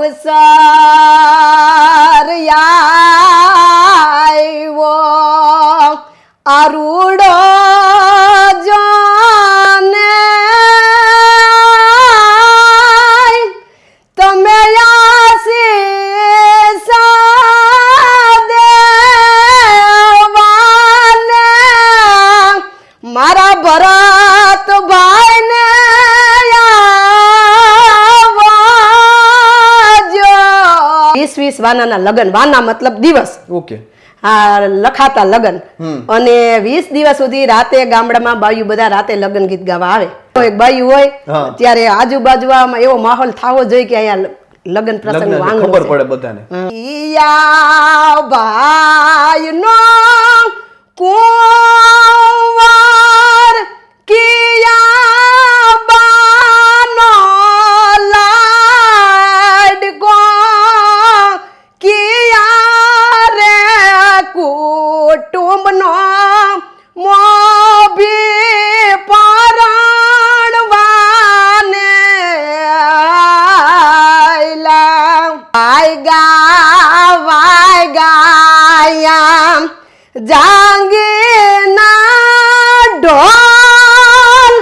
અવસર આવ્યો આરૂડો જાને તમે આશીષ દેવાને મારા ભરત ભાઈને 20 વાનાના લગન, વાના મતલબ દિવસ, ઓકે, આ લખાતા લગન, અને 20 દિવસ સુધી રાતે ગામડામાં બાયું બધા રાતે લગન ગીત ગાવા આવે. એક બાયું હોય ત્યારે આજુબાજુમાં એવો માહોલ થાવો જોઈએ કે અહીંયા લગન પ્રસંગ ખબર પડે બધાને. ભાઈનો કુંવર કિયા બાનો લાડકો કિયા રે કુટુંબનો મોભી પરણવાને વાયગા જાંગીના ઢોલ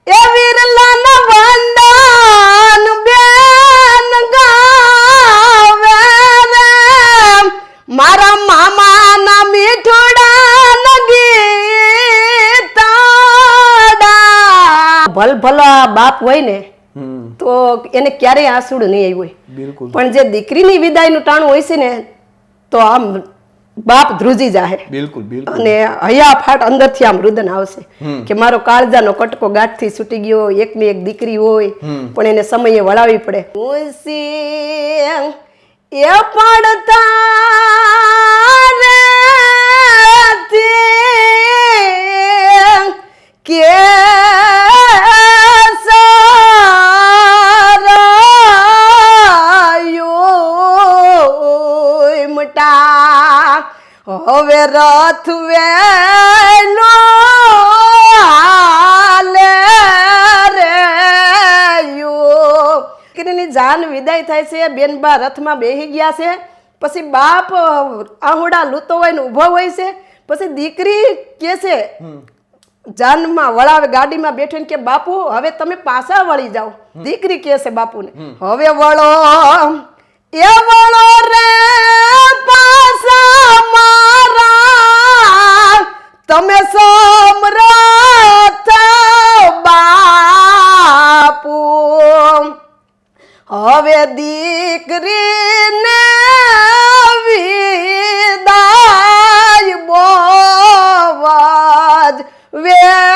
એ વિરલન વંદન બેન ગાવે રે મારા મામાના મીઠુડા ગીતાડા. ભલભલા બાપ હોય ને તો એને ક્યારેય આંસુડું નહીં આવ્યું હોય, પણ જે દીકરીની વિદાયનું ટાણું હોય છે ને તો આમ બાપ ધ્રુજી જાહે. બિલકુલ બિલકુલ. અને હૈયાફાટ અંદરથી આમ રુદન આવશે કે મારો કાળજાનો કટકો ગાંઠથી છૂટી ગયો, એકની એક દીકરી હોય પણ એને સમયે વળાવી પડે. એ પડતા કે હવે રથ વેલો હાલે રે દીકરીની જાન વિદાય થાય છે, બેનબા રથમાં બેહી ગયા છે, પછી બાપ આહુડા લૂતો હોય ને ઊભો હોય છે, પછી દીકરી કે છે જાનમાં વળાવે ગાડીમાં બેઠીને કે બાપુ હવે તમે પાછા વળી જાઓ. દીકરી કે છે બાપુને હવે વળો એ વળો રે પાછા મારા તમે સમરથ બાપુ. હવે દીકરીને વિદાય બોવજ વેગળા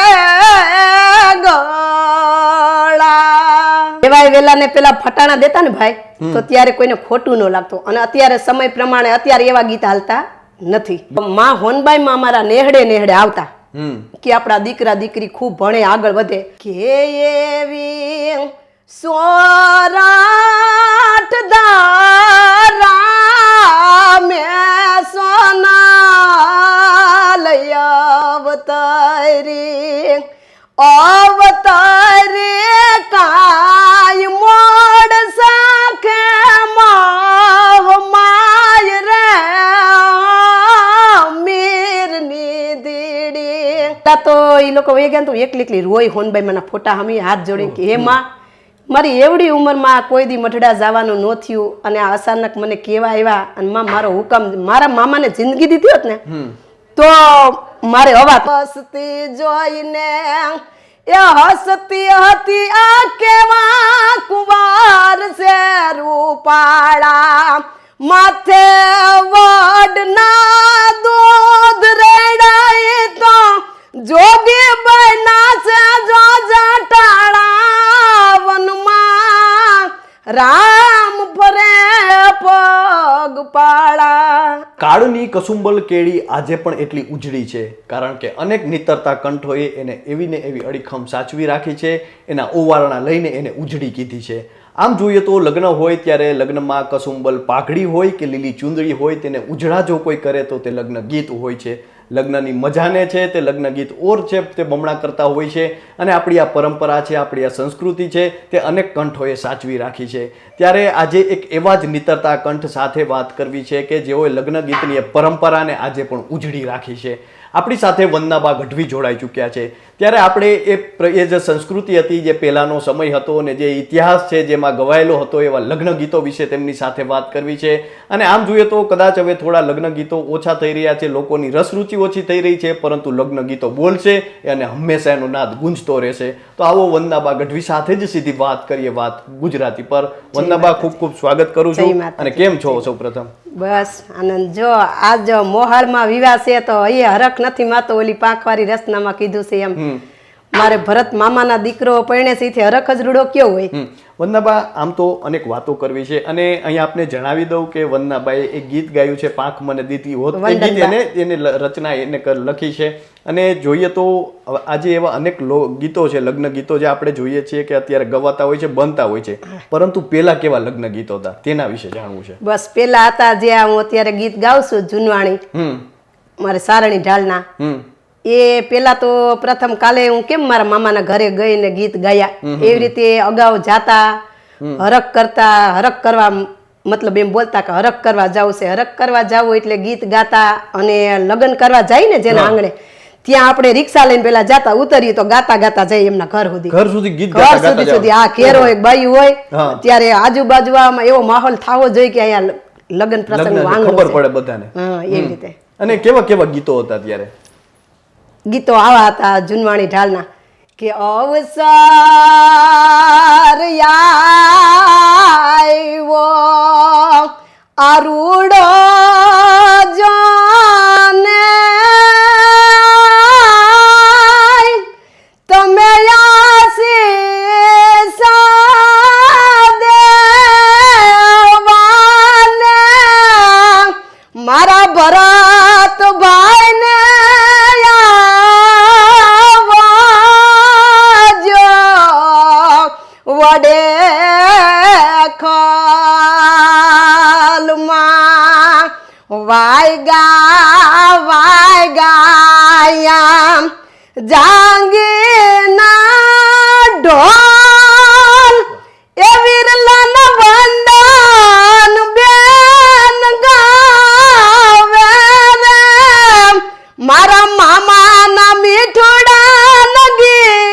વેલા ને પેલા ફટાણા દેતા ને ભાઈ તો ત્યારે કોઈને ખોટું ન લાગતું. અને અત્યારે સમય પ્રમાણે અત્યારે એવા ગીત હાલતા નથી. માં હોનબાઈ માં અમારા નેહડે નેહડે આવતા કે આપણા દીકરા દીકરી ખૂબ ભણે આગળ વધે કે એવી સોરાઠ દારા મે સોના લઈ અવતારી અવતારી કાય મોડ સાખે માહ માય રે મીરની દીડી. તો એ લોકો વહી ગયા તો એકલી એકલી રોઈ હોનબાઈ માના ફોટા હમી હાથ જોડી કે હે માં મારી એવડી ઉંમરમાં કોઈ દી મઠડા જવાનું ન થયું અને આ અચાનક મને કેવા આવ્યા અને મારો હુકમ મારા મામાને જિંદગી દીધી હોત ને તો મારે હવા હસતી જોઈને એ હસતી હતી આ કેવા કુંવાર છે રૂપાળા માથે વડના દૂધ રેડાય તો જોગી બના છે જો જટાળા વનમાં રામ ફરે પગ પાળા. કાળની કસુંબલ કેળી આજે પણ એટલી ઉજળી છે કારણ કે અનેક નિતરતા કંઠોએ એને એવી ને એવી અડીખમ સાચવી રાખી છે, એના ઓવારણા લઈને એને ઉજળી કીધી છે. આમ જોઈએ તો લગ્ન હોય ત્યારે લગ્નમાં કસુંબલ પાઘડી હોય કે લીલી ચુંદડી હોય તેને ઉજળા જો કોઈ કરે તો તે લગ્ન ગીત હોય છે. લગ્નની મજાને છે તે લગ્ન ગીત ઓર છે તે બમણા કરતા હોય છે અને આપણી આ પરંપરા છે, આપણી આ સંસ્કૃતિ છે તે અનેક કંઠોએ સાચવી રાખી છે. ત્યારે આજે એક એવા જ નિતરતા કંઠ સાથે વાત કરવી છે કે જેઓએ લગ્ન ગીતની એ પરંપરાને આજે પણ ઉજળી રાખી છે. આપણી સાથે વંદનાબા ગઢવી જોડાઈ ચૂક્યા છે. ત્યારે આપણે એ જે સંસ્કૃતિ હતી, જે પહેલાનો સમય હતો અને જે ઇતિહાસ છે જેમાં ગવાયેલો હતો એવા લગ્ન ગીતો વિશે તેમની સાથે વાત કરવી છે. અને આમ જોઈએ તો કદાચ હવે થોડા લગ્ન ગીતો ઓછા થઈ રહ્યા છે, લોકોની રસરૂચિ ઓછી થઈ રહી છે, પરંતુ લગ્ન ગીતો બોલશે અને હંમેશા એનો નાદ ગુંજતો રહેશે. તો આવો વંદનાબા ગઢવી સાથે જ સીધી વાત કરીએ, વાત ગુજરાતી પર. વંદનાબા, ખૂબ ખૂબ સ્વાગત કરું છું. અને કેમ છો સૌપ્રથમ? બસ આનંદ. જો આજ મોહાળમાં વિવાહ છે તો અહીંયા હરખ નથી માતો, ઓલી પાંખવાળી રચનામાં કીધું છે એમ. મારે ભરત મામાના દીકરો પરણે છે થી હરખ જ રૂડો કયો હોય. વંદનાબા, આમ તો અનેક વાતો કરવી છે અને અહીંયા આપને જણાવી દઉં કે વંદનાબાએ એક ગીત ગાયું છે, પાંખ મને દીધી હોત. એ ગીત એને રચના એને લખી છે. અને જોઈએ તો આજે એવા અનેક ગીતો છે, લગ્ન ગીતો જે આપણે જોઈએ છીએ કે અત્યારે ગવાતા હોય છે, બનતા હોય છે, પરંતુ પેલા કેવા લગ્ન ગીતો હતા તેના વિશે જાણવું છે. બસ પેલા હતા જે હું અત્યારે ગીત ગાઉં છું જુનવાણી, મારે સારણી ઢાલના, એ પેલા તો પ્રથમ કાલે હું કેમ મારા મામાના ઘરે ગઈને ગીત ગાયા એવી રીતે અગાઉ જાતા, હરખ કરતા, હરખ કરવા મતલબ એમ બોલતા કે હરખ કરવા જાવ છે, હરખ કરવા જાવ એટલે ગીત ગાતા. અને લગ્ન કરવા જાય ને જેના આંગણે ત્યાં આપણે રિક્ષા લઈને પેલા જાતા, ઉતરીએ તો ગાતા ગાતા જઈએ એમના ઘર સુધી ગીત ઘર સુધી. આ ઘેર હોય બાઈ હોય ત્યારે આજુબાજુમાં એવો માહોલ થવો જોઈએ કે અહીંયા લગ્ન પ્રસંગ ખબર પડે બધાને. એવી રીતે. અને કેવા કેવા ગીતો હતા ત્યારે? ગીતો આવા હતા જુનવાણી ઢાલના કે અવસર આવ્યો આરૂડો જાને તમે આશીષ દેવાને મારા ભરત ભાઈને વડે ખલમાં વાયગા જાંગીના ઢોલ એ વિરલન વંદન બેન ગાવે રે મારા મામાના મીઠુડા ગીતડા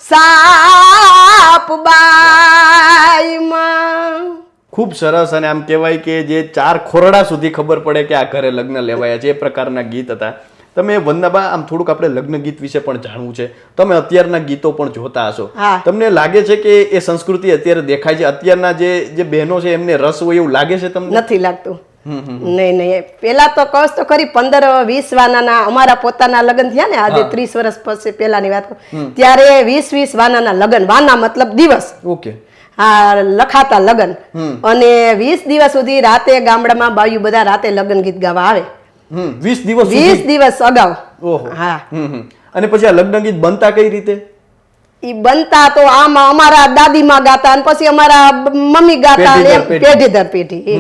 સાપ બાઈમાં. ખૂબ સરસ. અને આમ કહેવાય કે જે 4 ખોરડા સુધી ખબર પડે કે આ ઘરે લગ્ન લેવાયા છે, એ પ્રકારના ગીત હતા. તમે વંદનાબા, આમ થોડુંક આપણે લગ્ન ગીત વિશે પણ જાણવું છે. તમે અત્યારના ગીતો પણ જોતા હશો, તમને લાગે છે કે એ સંસ્કૃતિ અત્યારે દેખાય છે? અત્યારના જે બહેનો છે એમને રસ હોય એવું લાગે છે તમને? નથી લાગતું. નહીં નહીં, પેલા તો કહું તો ખરી 15-20 વાનાના અમારા પોતાના લગ્ન થયા ને આજે 30 વર્ષ પછી પેલાની વાત કરું ત્યારે 20-20 વાનાના લગ્ન, વાના મતલબ દિવસ. ઓકે. હા, લખાતા લગ્ન. અને 20 દિવસ સુધી રાતે ગામડામાં બાયું બધા રાતે લગ્ન ગીત ગાવા આવે. 20 દિવસ અગાઉ. હા. અને પછી આ લગ્ન ગીત બનતા કઈ રીતે? ઈ બનતા તો આમાં અમારા દાદીમાં ગાતા અને પછી અમારા મમ્મી ગાતા, પેઢી દર પેઢી.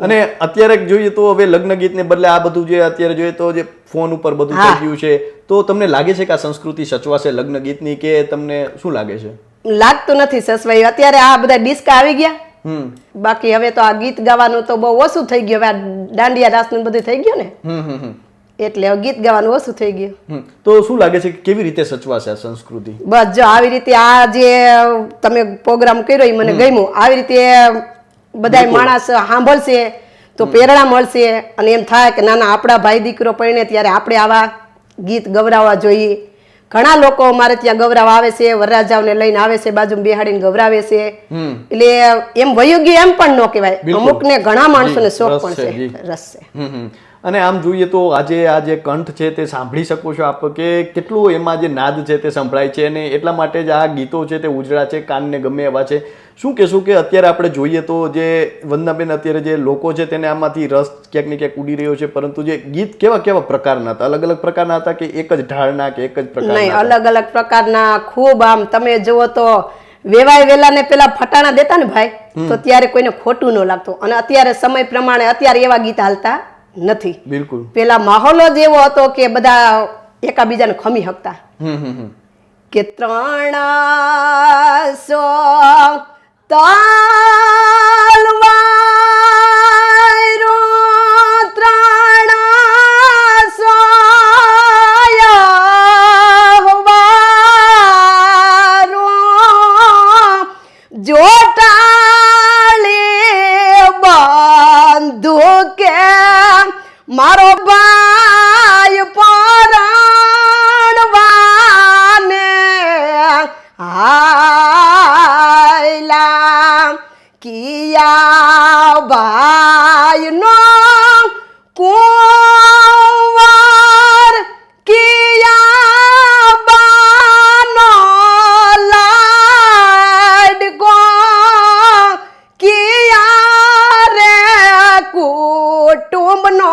અને અત્યારે જોઈએ તો હવે લગ્ન ગીતને બદલે આ બધું જે અત્યારે જોઈએ તો જે ફોન ઉપર બધું થઈ ગયું છે, તો તમને લાગે છે કે આ સંસ્કૃતિ સચવાશે લગ્ન ગીતની, કે તમને શું લાગે છે? લાગતું નથી સસવાઈ. અત્યારે આ બધા ડિસ્ક આવી ગયા, બાકી હવે તો આ ગીત ગાવાનું તો બહુ ઓછું થઈ ગયું. હવે આ દાંડિયા રાસ નું બધું થઈ ગયું ને એટલે હવે ગીત ગાવાનું ઓછું થઈ ગયું. તો શું લાગે છે કે કેવી રીતે સચવાશે આ સંસ્કૃતિ? બસ જો આવી રીતે આ જે તમે પ્રોગ્રામ કર્યો એ મને ગમ્યું. આવી રીતે બધા માણસ સાંભળશે તો પ્રેરણા મળશે અને એમ થાય કે ના ના આપણા ભાઈ દીકરો પરણે ત્યારે આપણે આવા ગીત ગવરાવવા જોઈએ. ઘણા લોકો અમારે ત્યાં ગવરાવ આવે છે, વરરાજાઓને લઈને આવે છે, બાજુ બેહાડીને ગવરાવે છે. એટલે એમ વયોગ્ય એમ પણ ન કહેવાય, અમુક ને ઘણા માણસોને શોખ પણ છે, રસ છે. અને આમ જોઈએ તો આજે આ જે કંઠ છે તે સાંભળી શકો છો આપ કે કેટલું એમાં જે નાદ છે તે સંભળાય છે, અને એટલા માટે જ આ ગીતો છે તે ઉજળા છે, કાનને ગમે એવા છે. શું કહેશું કે અત્યારે આપણે જોઈએ તો જે વંદનાબેન અત્યારે જે લોકો છે તેને આમાંથી રસ ક્યાંક ને ક્યાંક ઉડી રહ્યો છે, પરંતુ જે ગીત કેવા કેવા પ્રકારના હતા? અલગ અલગ પ્રકારના હતા કે એક જ ઢાળના કે એક જ પ્રકારના? નહીં, અલગ અલગ પ્રકારના. ખૂબ આમ તમે જુઓ તો વેવાય વેલાને પેલા ફટાણા દેતા ને ભાઈ તો ત્યારે કોઈને ખોટું ન લાગતું અને અત્યારે સમય પ્રમાણે અત્યારે એવા ગીત હાલતા નથી. બિલકુલ. પેલા માહોલ જ એવો હતો કે બધા એકાબીજાને ખમી શકતા કે 300 તલવારો 300 યહવારો જોટાળે બંધુકે મારો ભાઈ પરણવાને હાયલા કિયા ભાઈનો કુંવર કિયા બાનો લાડકો કિયા રે કુટુંબનો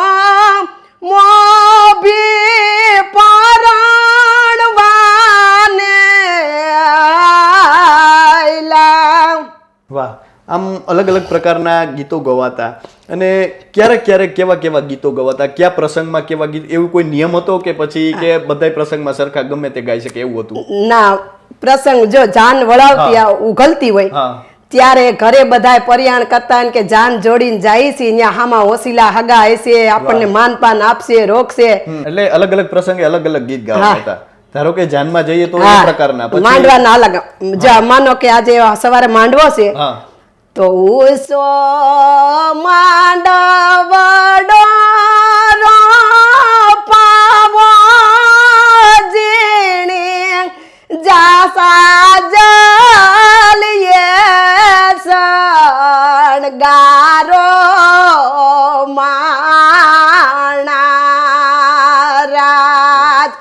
મોભી પરણવાને આયલા. વાહ, આમ અલગ અલગ પ્રકારના ગીતો ગવાતા અને ક્યારેક ક્યારેક કેવા કેવા ગીતો ગવાતા, કયા પ્રસંગમાં કેવા ગીત, એવું કોઈ નિયમ હતો કે પછી કે બધાય પ્રસંગમાં સરખા ગમે તે ગાઈ શકે એવું હતું? ના, પ્રસંગ જો જાન વળાવતી ઉઘલતી હોય હા. ત્યારે ઘરે બધાય પરિયાણ કરતા ને કે જાન જોડીને જાય છે અહીંયા હામાં ઓસીલા હગા હશે આપણને માનપાન આપશે રોકશે. એટલે અલગ અલગ પ્રસંગે અલગ અલગ ગીત ગાવા હતા. ધારો કે જાનમાં જઈએ તો એ હા, પ્રકારના, પછી માંડવાના અલગ. જો માનો કે આજે સવારે માંડવો છે હા તો ઉસો માંડવડો પાવો જીણી જાસા જલિયે સણગારો માણા રાજ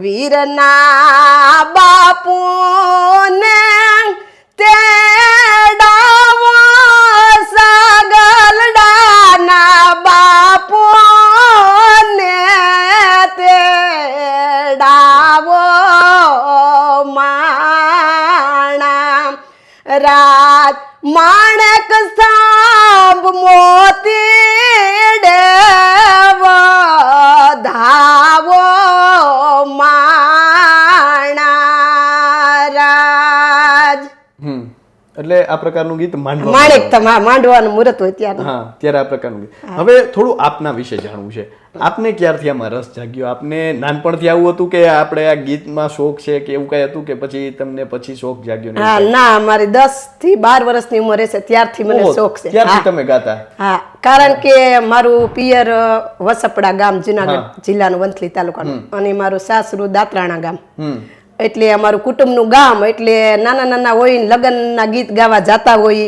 વીરના બાપુને તેડાવો સગલડાના બાપુને તેડાવો માણા રાજ માણેક સાંભ મોતી દેવ ધાવો માણા રાજ. એટલે આ પ્રકારનું ગીત માંડવા માણેક માંડવાનું મુહૂર્ત હોય ત્યારે. હા, ત્યારે આ પ્રકારનું ગીત. હવે થોડું આપના વિશે જાણવું છે. આપને ક્યારથી આમાં રસ જાગ્યો? આપને નાનપણથી આવું હતું કે આપણે આ ગીતમાં શોખ છે કે એવું કઈ હતું કે પછી તમને પછી શોખ જાગ્યો? હા, ના, મારી 10 થી 12 વર્ષની ઉંમર હશે ત્યારથી મને શોખ છે. ત્યારથી તમે ગાતા? હા, કારણ કે મારું પિયર વસપડા ગામ જુનાગઢ જિલ્લાનું વંથલી તાલુકાનું અને મારું સાસરું દાતરાણા ગામ. એટલે અમારું કુટુંબનું ગામ એટલે નાના નાના હોય ને લગ્નના ગીત ગાવા જાતા હોય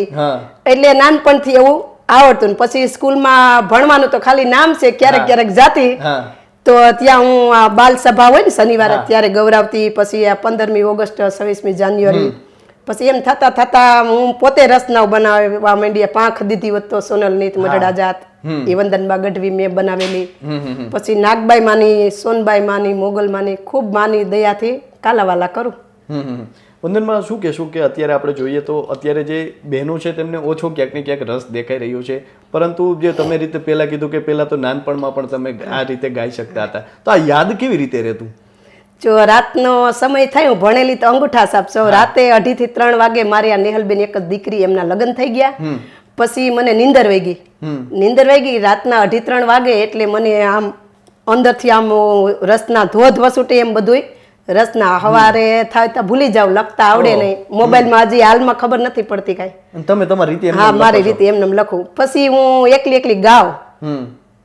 એટલે નાનપણથી એવું આવડતું ને પછી સ્કૂલમાં ભણવાનું તો ખાલી નામ છે, ક્યારેક ક્યારેક જાતી તો ત્યાં હું આ બાલ સભા હોય ને શનિવારે ત્યારે ગૌરાવતી, પછી આ 15મી ઓગસ્ટ 26મી જાન્યુઆરી, પછી એમ થતા થતા હું પોતે રસનાવ બનાવવા માંડી. પાંખ દીધી હોત તો સોનલ નીત મઢડા જાત એ વંદનબા ગઢવી મેં બનાવેલી, પછી નાગબાઈ માની, સોનબાઈ માની, મોગલ માની, ખૂબ માની દયાથી કાલાવાલા કરું. વંદનમાં શું કહેશું કે અત્યારે આપણે જોઈએ તો અત્યારે જે બહેનો છે તેમને ઓછો ક્યાંક ને ક્યાંક રસ દેખાઈ રહ્યો છે, પરંતુ જે તમે રીતે પહેલા કીધું કે પહેલા તો નાનપણમાં પણ તમે આ રીતે ગાઈ શકતા હતા, તો આ યાદ કેવી રીતે રહેતું? જો રાતનો સમય થાય, હું ભણેલી તો અંગૂઠા સાપ છો, રાતે 2:30 થી 3 વાગે મારી આ નેહલબેન એક જ દીકરી એમના લગ્ન થઈ ગયા, પછી મને નીંદર વહી ગઈ. રાતના 2:30-3 વાગે એટલે મને આમ અંદરથી આમ રસના ધોધ વસૂટે એમ બધું રસના હવારે થાય તો ભૂલી જાવ, લખતા આવડે નહીં, મોબાઈલમાં હજી હાલમાં ખબર નથી પડતી કાંઈ. તમે તમારી રીતે? હા, મારી રીતે એમને લખું. પછી હું એકલી ગાવ,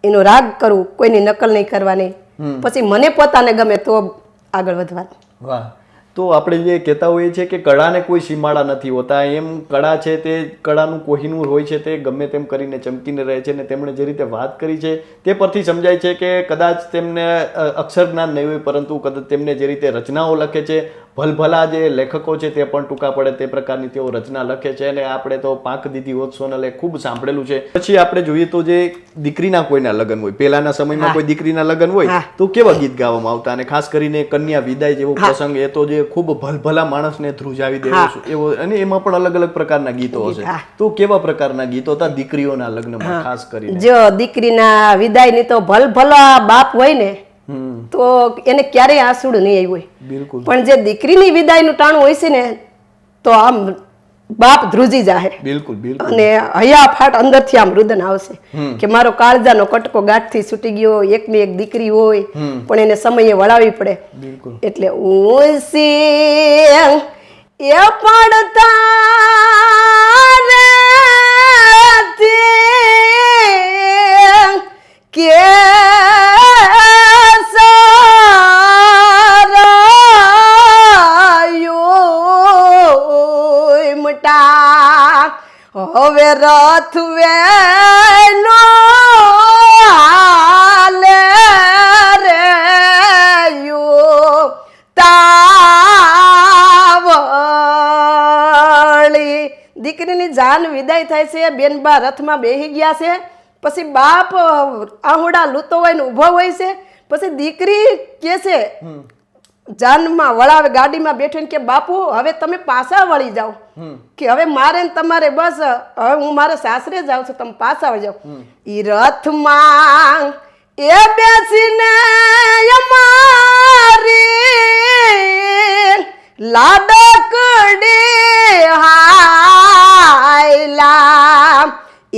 એનો રાગ કરું, કોઈની નકલ નહીં કરવાની, પછી મને પોતાને ગમે તો આગળ વધવાનું. વાહ. તો આપણે જે કહેતા હોઈએ છીએ કે કળાને કોઈ સીમાડા નથી હોતા, એમ કળા છે તે કળાનું કોહિનૂર હોય છે, તે ગમે તેમ કરીને ચમકીને રહે છે. અને તેમણે જે રીતે વાત કરી છે તે પરથી સમજાય છે કે કદાચ તેમને અક્ષર જ્ઞાન નહીં હોય, પરંતુ કદાચ તેમને જે રીતે રચનાઓ લખે છે, ભલભલા જે લેખકો છે તે પણ ટૂંકા પડે તે પ્રકારની તેઓ રચના લખે છે અને આપણે તો પાંખ દીધી હોત સોનલે ખૂબ સાંભળેલું છે. પછી આપણે જોઈએ તો જે દીકરીના કોઈના લગ્ન હોય, પહેલાના સમયમાં કોઈ દીકરીના લગ્ન હોય તો કેવા ગીત ગાવામાં આવતા, અને ખાસ કરીને કન્યા વિદાય જેવો પ્રસંગ એ તો જે ખૂબ ભલભલા માણસને ધ્રુજાવી દેવો એવો, અને એમાં પણ અલગ અલગ પ્રકારના ગીતો હશે. તો કેવા પ્રકારના ગીતો હતા દીકરીઓના લગ્નમાં ખાસ કરીને? જો દીકરીના વિદાયની તો ભલભલા બાપ હોય ને તો એને ક્યારેય આંસુડું નહીં આવ્યું હોય. બિલકુલ. પણ જે દીકરીની વિદાયનું ટાણું હોય છે ને તો આમ બાપ ધ્રુજી જાહે. બિલકુલ બિલકુલ. અને હૈયાફાટ અંદરથી આમ રુદન આવશે કે મારો કાળજાનો કટકો ગાંઠથી છૂટી ગયો, એકની એક દીકરી હોય પણ એને સમયે વળાવી પડે. બિલકુલ. એટલે ઊંસી એ પડતા કે હવે રથ વેનો હાલે રે તાવળી. દીકરીની જાન વિદાય થાય છે, બેનબા રથમાં બેહી ગયા છે, પછી બાપ આહુડા લૂતો હોય ને ઊભો હોય છે, પછી દીકરી કે છે જાનમાં વળાવે, ગાડીમાં બેઠીને કે બાપુ હવે તમે પાછા વળી જાઓ, કે હવે મારે ને તમારે બસ હવે હું મારે સાસરે જાઉં છું, તમે પાછા વળી જાઓ. ઈ રથમાં એ બેસીને અમારી લાડકડી હાયલા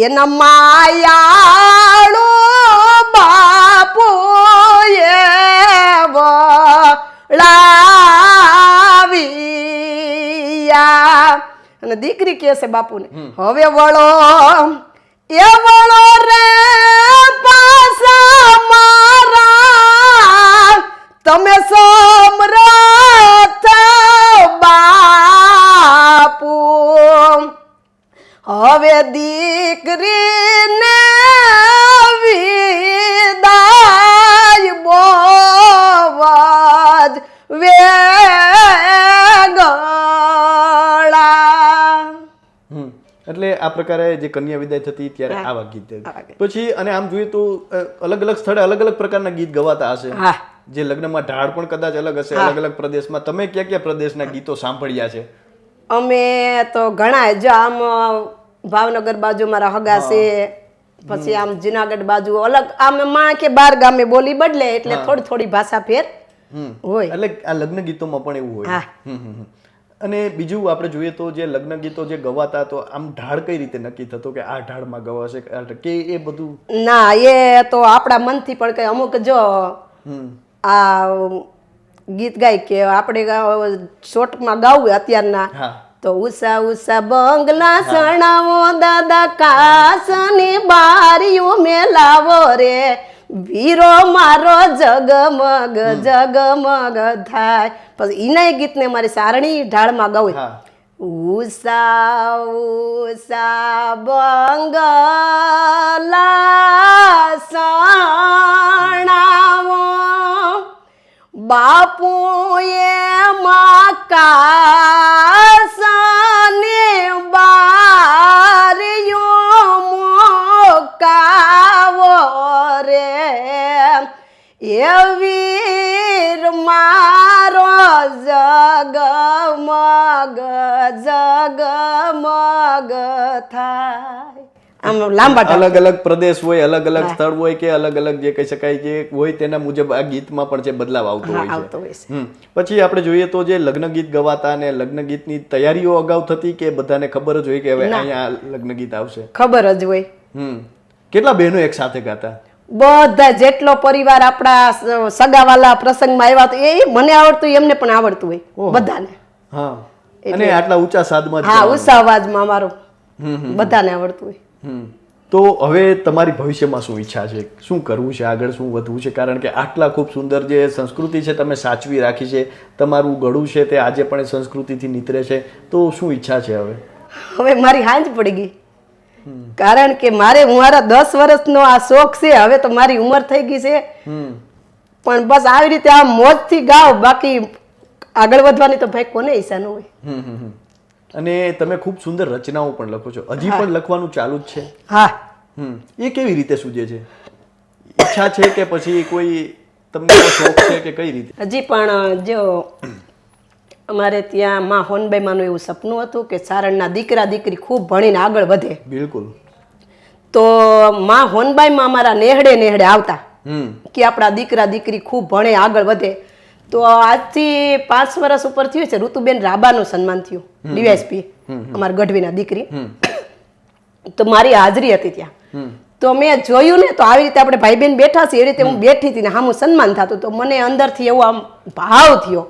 એના માયાળો બાપુ લાવિયા. અને દીકરી કહે છે બાપુને હવે વળો એ વળો રે પાછા મારા, તમે સમરથ બાપુ. હવે દીકરીને વિદાય બોવજ વેગળા. એટલે આ પ્રકારે જે કન્યા વિદાય થતી ત્યારે આવા ગીત. પછી અને આમ જોઈએ તો અલગ અલગ સ્થળે અલગ અલગ પ્રકારના ગીત ગવાતા હશે. જે લગ્નમાં ઢાળ પણ કદાચ અલગ હશે અલગ અલગ પ્રદેશમાં. તમે કયા કયા પ્રદેશના ગીતો સાંભળ્યા છે? અમે તો ઘણા, જો આમ ભાવનગર બાજુ મારા હગા છે, પછી આમ જુનાગઢ બાજુ અલગ, આમ માં કે 12 ગામે બોલી બદલે એટલે થોડી થોડી ભાષા ફેર હોય. એટલે આ લગ્ન ગીતોમાં પણ એવું હોય. અને બીજું આપણે જોઈએ તો જે લગ્ન ગીતો જે ગવાતા તો આમ ઢાળ કઈ રીતે નક્કી થતો કે આ ઢાળમાં ગવાશે કે એ બધું? ના, એ તો આપણા મનથી પણ કઈ અમુક જો આ ગીત ગાય કે આપણે શોર્ટમાં ગાવું અત્યારના તો ઉષા ઉષા બંગલા સણાવો દાદા કાસની બારીઓ મેલાવો રે, વીરો મારો જગમગ જગમગ થાય. પછી એના ગીતને મારી સારણી ઢાળમાં ગાવું. ઉષા ઉષા બંગલા સણાવો બાપુ એમાં કાસની બારીઓ મોકાવો રે, એ વીર મારો જગમગ જગમગ થાય. આમ લાંબા અલગ અલગ પ્રદેશ હોય, અલગ અલગ સ્થળ હોય કે અલગ અલગ જે કહી શકાય કે હોય તેના મુજબ આ ગીતમાં પણ જે બદલાવ આવતો હોય છે. પછી આપણે જોઈએ તો જે લગ્ન ગીત ગવાતા અને લગ્ન ગીતની તૈયારીઓ અગાઉ થતી કે બધાને ખબર જ હોય કે હવે અહીંયા લગ્ન ગીત આવશે? ખબર જ હોય. કેટલા બહેનો એક સાથે ગાતા? બધા જેટલો પરિવાર આપણા સગાવાલા પ્રસંગમાં આવ્યા તો એ મને આવડતું એમને પણ આવડતું હોય બધાને. હા, અને આટલા ઊંચા સાદમાં? હા, ઊંચા અવાજમાં અમારો બધાને આવડતું હોય. તો હવે તમારી ભવિષ્યમાં શું ઈચ્છા છે? શું કરવું છે આગળ, શું વધવું છે? કારણ કે આટલા ખૂબ સુંદર જે સંસ્કૃતિ છે તમે સાચવી રાખી છે, તમારું ગળું છે તે આજે પણ એ સંસ્કૃતિથી નીતરે છે, તો શું ઈચ્છા છે હવે? હવે મારી હાંજ પડી ગઈ, કારણ કે મારે મારા 10 વર્ષનો આ શોખ છે, હવે તો મારી ઉંમર થઈ ગઈ છે, પણ બસ આવી રીતે આ મોજથી ગાવ, બાકી આગળ વધવાની તો ભાઈ કોને ઈચ્છા ન હોય. અને તમે ખૂબ સુંદર રચનાઓ પણ લખો છો, હજી પણ લખવાનું ચાલુ જ છે? હા. એ કેવી રીતે સૂજે છે? ઈચ્છા છે કે પછી કોઈ તમને એવો શોખ છે કે કઈ રીતે? હજી પણ જો અમારે ત્યાં માં હોનબાઈ માનું એવું સપનું હતું કે સારણના દીકરા દીકરી ખૂબ ભણીને આગળ વધે. બિલકુલ. તો માં હોનબાઈમાં અમારા નેહડે નેહડે આવતા કે આપણા દીકરા દીકરી ખૂબ ભણે આગળ વધે. તો આજથી 5 વર્ષ ઉપર થયું છે, ઋતુબેન રાબાનું સન્માન થયું, ડીવાયએસપી અમારા ગઢવીના દીકરી. તો મારી હાજરી હતી ત્યાં. તો મેં જોયું ને, તો આવી રીતે આપણે ભાઈ બહેન બેઠા છીએ એ રીતે હું બેઠી હતી ને સામું સન્માન થતું. તો મને અંદરથી એવો આમ ભાવ થયો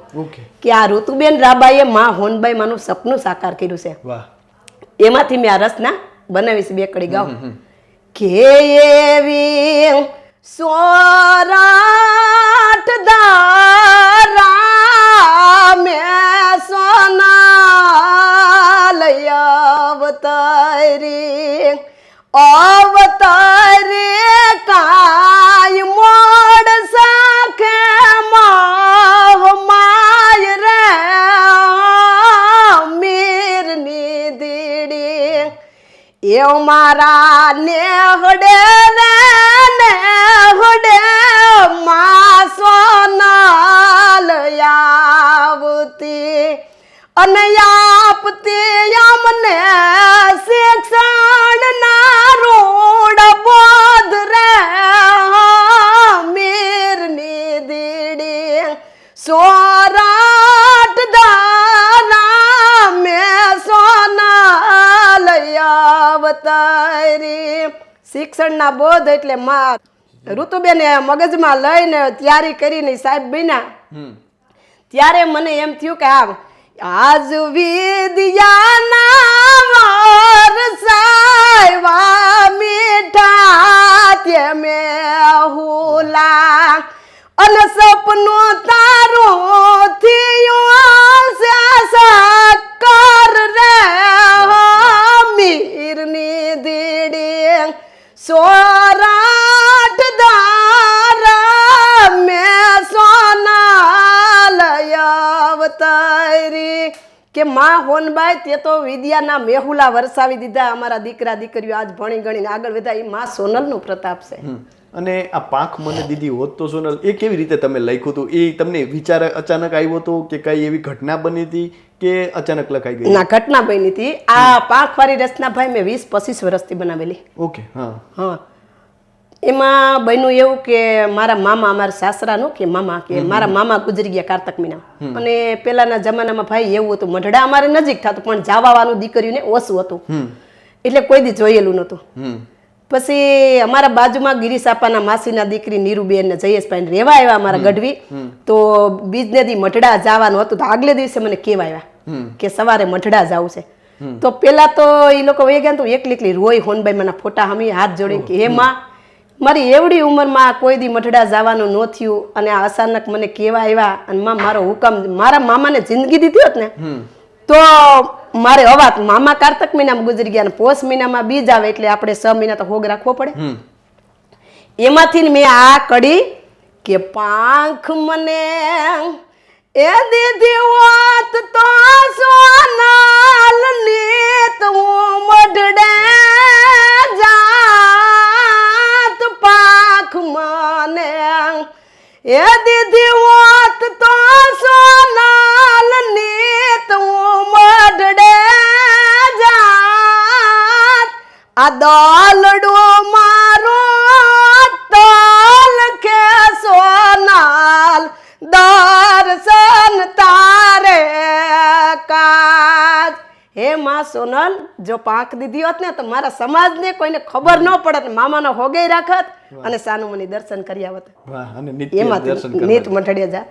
કે આ ઋતુબેન રાબાએ માં હોનબાઈ માનું સપનું સાકાર કર્યું છે. એમાંથી મેં આ રચના બનાવીશ, બે કડી ગાઉં. કે એવી સોરાટ દારા મેં સોના લઈ અવતારી કાય મોડ સાખે માય રે મીરની દીડી એ મારા નેહડે માં સોના લઈ આવતી અને આપતી અમને શિક્ષણ ના રોડ બોધ રે મીરની દીડી સોરાટ દારા મેં સોના લઈ અવતારી. શિક્ષણના બોધ એટલે માં ઋતુબેને મગજમાં લઈને તૈયારી કરીને સાહેબ બન્યા. ત્યારે મને એમ થયું કે આજ વિદ્યાના વરસાવ્યા મીઠા તે મેહુલા અને સપનું તારું થયું સાકાર રે મીરની દીડી સોરાટ દારા મેં સોના લઈ અવતારી. કે માં હોનબાઈ તે તો વિદ્યાના મેહુલા વરસાવી દીધા, અમારા દીકરા દીકરીઓ આજ ભણી ગણીને આગળ વધ્યા. એ માં સોનલનું પ્રતાપ છે. અને આ પાંખ મને દીધી હોત તો સોનલ, એ કેવી રીતે તમે લખ્યું હતું? એ તમને વિચાર અચાનક આવ્યો હતો કે કઈ એવી ઘટના બની હતી કે અચાનક લખાઈ ગઈ? ના, ઘટના બની હતી. આ પાંખ વાળી રચના ભાઈ મેં 20-25 વર્ષથી બનાવેલી. ઓકે. હા. એમાં બન્યું એવું કે મારા મામા, અમારા સાસરાનું કે મામા કે મારા મામા ગુજરી ગયા કાર્તક મહિના. અને પેલાના જમાનામાં ભાઈ એવું હતું, મઢડા અમારે નજીક થતું પણ જવાનું દીકરીઓને ઓછું હતું, એટલે કોઈ દી જોયેલું નહોતું. પછી અમારા બાજુમાં ગિરીસાપાના માસીના દીકરી નીરુબેન ને જયેશભાઈ રહેવા આવ્યા અમારા ગઢવી. તો બીજને દી મઢડા જવાનું હતું. તો આગલે દિવસે મને કહેવા આવ્યા કે સવારે મઢડા જવું છે. તો પેલા તો એ લોકો વહી ગયા. તો એકલી રોઈ હોનબાઈ મને ફોટા હમી હાથ જોડી કે હે માં, મારી એવડી ઉંમરમાં કોઈ દી મઢડા જવાનું ન થયું અને આ અચાનક મને કહેવા આવ્યા અને મારો હુકમ, મારા મામાને જિંદગી દીધી હોત ને તો મારે અવાત. મામા કાર્તક મહિનામાં ગુજરી ગયા અને પોષ મહિનામાં બીજ આવે એટલે આપણે 6 મહિના તો હોગ રાખવો પડે. એમાંથી મેં આ કડી કે પાંખ મને એ દીધી હોત તો સોનાલ નીત હું મઢડે જાત. પાંખ મને એ દીધી હોત તો સોનાલ નીત હું મઢડે જાત. આ દોલડો મારો તલ કે સોનાલ દર્શન તારે કાજ. હે માં સોનલ, જો પાંખ દીધી હોત ને તો મારા સમાજને કોઈને ખબર ન પડત, મામાનો હોગે રાખત અને સાનુમની દર્શન કરી આવત. અને નિત્ય દર્શન નીત મઠડિયા જાત.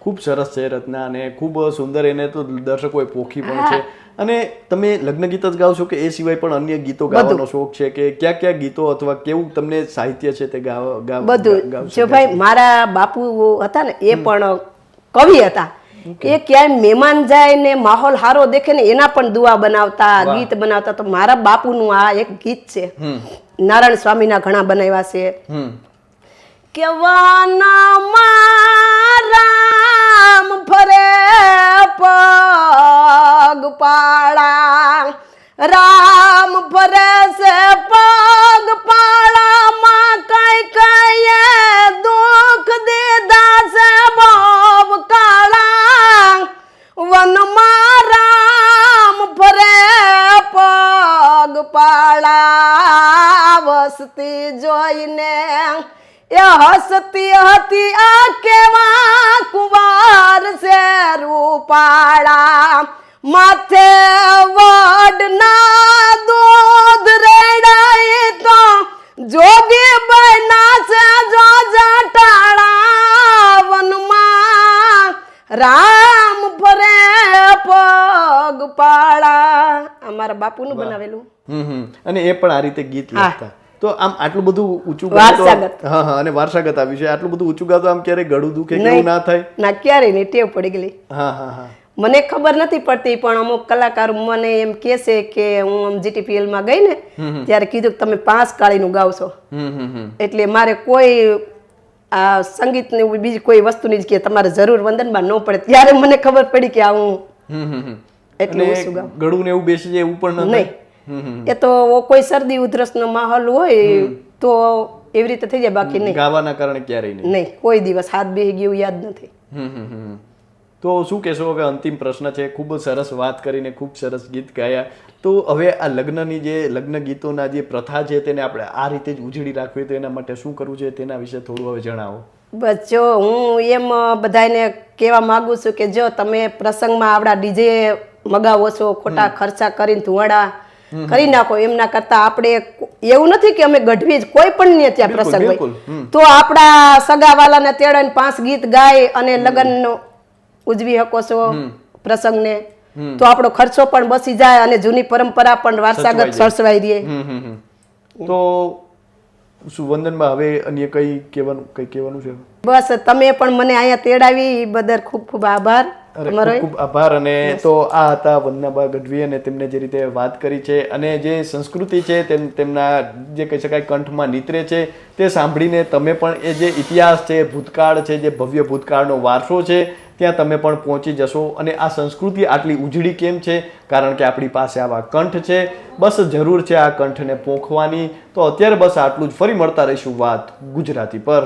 ખૂબ સરસ છે રચના અને ખૂબ સુંદર. એને તો દર્શકોએ પોખી પણ છે. અને તમે લગ્ન ગીત જ ગાઓ છો કે એ સિવાય પણ અન્ય ગીતો ગાવાનો શોખ છે કે કયા ગીતો અથવા કેવું તમને સાહિત્ય છે તે બધું? જો ભાઈ મારા બાપુ હતા ને એ પણ કવિ હતા. એ ક્યાંય મહેમાન જાય ને માહોલ સારો દેખે ને એના પણ દુઆ બનાવતા, ગીત બનાવતા. તો મારા બાપુનું આ એક ગીત છે, નારાયણ સ્વામીના ઘણા બનાવ્યા છે કે વનમાં રામ ફરે પગ પાળા, રામ ફરે છે પગ પાળામાં, કઈ કઈ દુઃખ દીધા છે બહુ કાળા. વનમાં રામ ફરે પગ પાળા, વસતી જોઈને એ હસતી હતી આ કેવા કુંવાર છે રૂપાળા. માથે વડના દૂધ રેડાય તો જોગી બના છે જો જટાળા. વનમાં રામ ફરે પગ પાળા. અમારા બાપુનું બનાવેલું. અને એ પણ આ રીતે ગીત હા. લખતા. તો આમ આટલું બધું ઊંચું વારસાગત. હા હા, અને વારસાગત આવ્યું છે. આટલું બધું ઊંચું ગાતો આમ ક્યારે ગળું દુખે કે એવું નહીં. ના થાય? ના ક્યારેય નહીં, ટેવ પડી ગયેલી. હા હા હા. મને ખબર નથી પડતી પણ અમુક કલાકાર મને એમ કહે છે કે હું આમ GTPL માં ગઈ ને ત્યારે કીધું કે તમે 5 કાળીનું ગાવશો. એટલે મારે કોઈ આ સંગીતની બીજી કોઈ વસ્તુની જ કે તમારે જરૂર વંદનમાં ન પડે ત્યારે મને ખબર પડી કે આ હું એટલું અને ઓછું ગાઉં. ગળું ને એવું બેસી જાય એવું પણ ન નહીં. થાય? એ તો કોઈ શરદી ઉધરસનો માહોલ હોય તો એવી રીતે થઈ જાય, બાકી નહીં. ગાવાના કારણે ક્યારેય નહીં. નહીં, કોઈ દિવસ હાથ બેસી ગયું યાદ નથી. તો શું કહેશો? હવે અંતિમ પ્રશ્ન છે. ખૂબ જ સરસ વાત કરીને ખૂબ સરસ ગીત ગાયા. તો હવે આ લગ્નની જે લગ્ન ગીતોના જે પ્રથા છે તેને આપણે આ રીતે જ ઉજળી રાખવી, તો એના માટે શું કરવું છે તેના વિશે થોડું હવે જણાવો. બસ જો હું એમ બધાને કહેવા માંગુ છું કે જો તમે પ્રસંગમાં આપણા ડીજે મગાવો છો, ખોટા ખર્ચા કરીને ધુવાડા કરી નાખો, એમના કરતા આપણે એવું નથી કે અમે ગઢવી જ કોઈ પણ ને ત્યાં પ્રસંગ હોય તો આપણા સગાવાલાને તેડાઈને 5 ગીત ગાય અને લગ્ન ઉજવી શકો છો પ્રસંગને, તો આપણો ખર્ચો પણ બચી જાય અને જૂની પરંપરા પણ વારસાગત સળસવાઈ રહે. તો શું વંદનમાં હવે અન્ય કઈ કહેવાનું છે? બસ તમે પણ મને અહીંયા તેડાવી એ બદલ ખૂબ ખૂબ આભાર તમારો. ખૂબ આભાર. અને તો આ હતા વંદનાબા ગઢવી અને તેમને જે રીતે વાત કરી છે અને જે સંસ્કૃતિ છે તેમના જે કહી શકાય કંઠમાં નીતરે છે તે સાંભળીને તમે પણ એ જે ઇતિહાસ છે, ભૂતકાળ છે, જે ભવ્ય ભૂતકાળનો વારસો છે ત્યાં તમે પણ પહોંચી જશો. અને આ સંસ્કૃતિ આટલી ઉજળી કેમ છે? કારણ કે આપણી પાસે આવા કંઠ છે. બસ જરૂર છે આ કંઠને પોંખવાની. તો અત્યારે બસ આટલું જ. ફરી મળતા રહીશું વાત ગુજરાતી પર.